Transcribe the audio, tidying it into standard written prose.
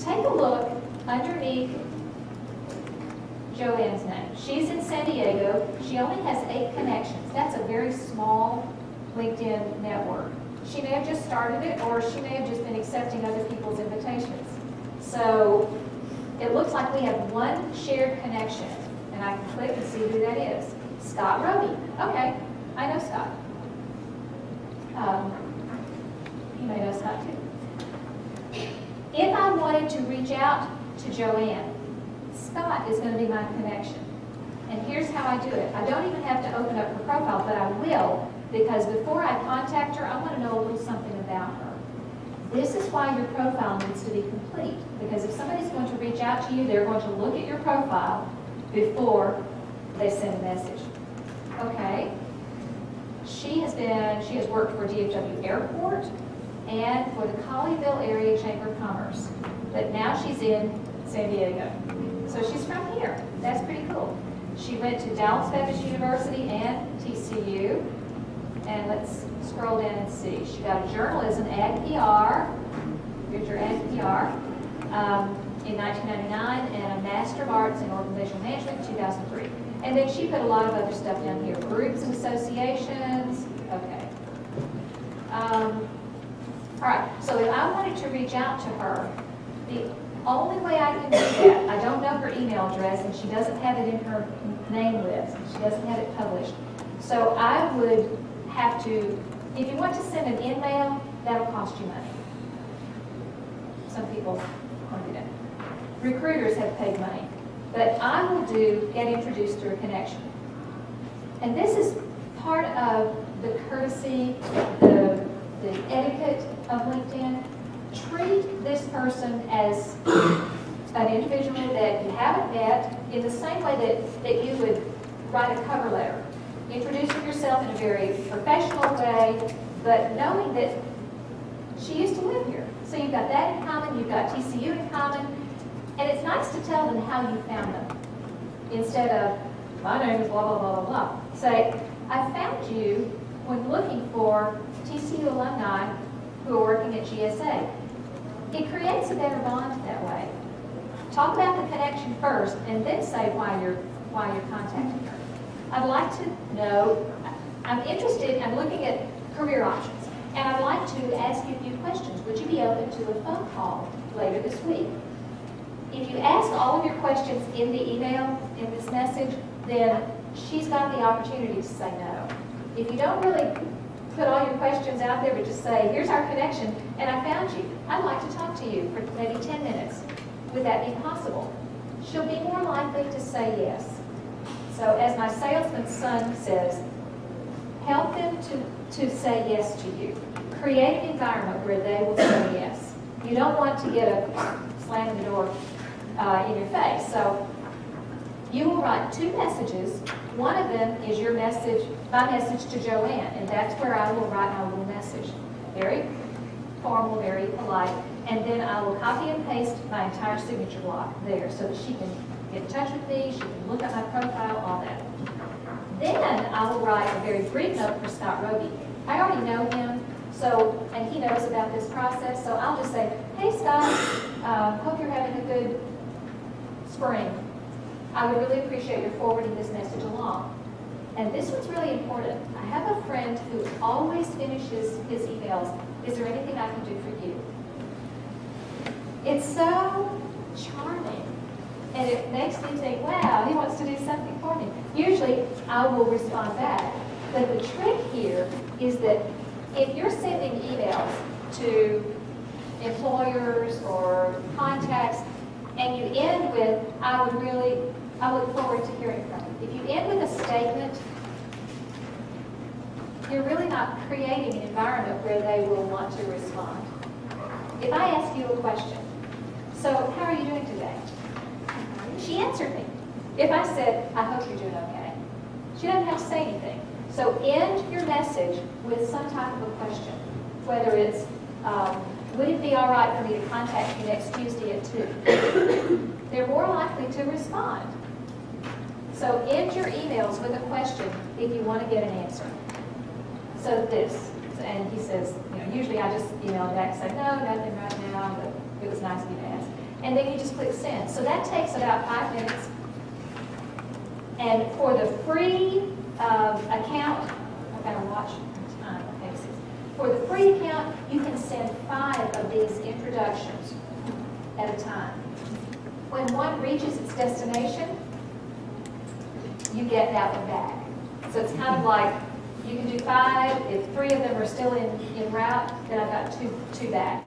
take a look underneath Joanne's name. She's in San Diego. She only has 8 connections. That's a very small LinkedIn network. She may have just started it, or she may have just been accepting other people's invitations. So it looks like we have 1 shared connection, and I can click and see who that is. Scott Roby. Okay, I know Scott. You may know Scott too. If I wanted to reach out to Joanne, Scott is going to be my connection. And here's how I do it. I don't even have to open up her profile, but I will, because before I contact her, I want to know a little something about her. This is why your profile needs to be complete, because if somebody's going to reach out to you, they're going to look at your profile before they send a message. Okay. She has worked for DFW Airport and for the Colleyville Area Chamber of Commerce, but now she's in San Diego. So she's from here. That's pretty cool. She went to Dallas Baptist University and TCU. And let's scroll down and see. She got a journalism, Ag PR, here's your Ag PR, in 1999, and a Master of Arts in Organizational Management in 2003. And then she put a lot of other stuff down here, groups and associations. Okay. All right, so if I wanted to reach out to her, the only way I can do that, I don't know her email address, and she doesn't have it in her name list. She doesn't have it published. So I would have to, if you want to send an email, that'll cost you money. Some people want to do that. Recruiters have paid money. But I will do get introduced through a connection. And this is part of the courtesy, the etiquette of LinkedIn. Treat this person as an individual that you haven't met in the same way that you would write a cover letter. Introducing yourself in a very professional way, but knowing that she used to live here. So you've got that in common, you've got TCU in common, and it's nice to tell them how you found them. Instead of, my name is blah, blah, blah, blah, blah. Say, I found you when looking for TCU alumni who are working at GSA. It creates a better bond that way. Talk about the connection first, and then say why you're contacting her. I'd like to know, I'm interested, I'm looking at career options, and I'd like to ask you a few questions. Would you be open to a phone call later this week? If you ask all of your questions in the email, in this message, then she's got the opportunity to say no. If you don't really put all your questions out there, but just say, here's our connection, and I found you. I'd like to talk to you for maybe 10 minutes. Would that be possible? She'll be more likely to say yes. So as my salesman's son says, help them to say yes to you. Create an environment where they will say yes. You don't want to get a slam in the door in your face. So you will write 2 messages. One of them is your message, my message to Joanne, and that's where I will write my little message. Very formal, very polite, and then I will copy and paste my entire signature block there so that she can get in touch with me, she can look at my profile, all that. Then I will write a very brief note for Scott Roby. I already know him, so, and he knows about this process, so I'll just say, hey Scott, hope you're having a good spring. I would really appreciate your forwarding this message along. And this one's really important. I have a friend who always finishes his emails, is there anything I can do for you? It's so charming. And it makes me think, wow, he wants to do something for me. Usually, I will respond back. But the trick here is that if you're sending emails to employers or contacts, and you end with, I look forward to hearing from you. If you end with a statement, you're really not creating an environment where they will want to respond. If I ask you a question, so how are you doing today? She answered me. If I said, I hope you're doing okay, she doesn't have to say anything. So end your message with some type of a question, whether it's, would it be all right for me to contact you next Tuesday at 2? They're more likely to respond. So end your emails with a question if you want to get an answer. So this, and he says, usually I just email him back and say, no, nothing right now, but it was nice of you to ask. and then you just click send. So that takes about 5 minutes. And for the free account, I've got to watch my time. Okay, for the free account, you can send 5 of these introductions at a time. When one reaches its destination, you get that one back. So it's kind of like, you can do 5, if 3 of them are still in route, then I've got two back.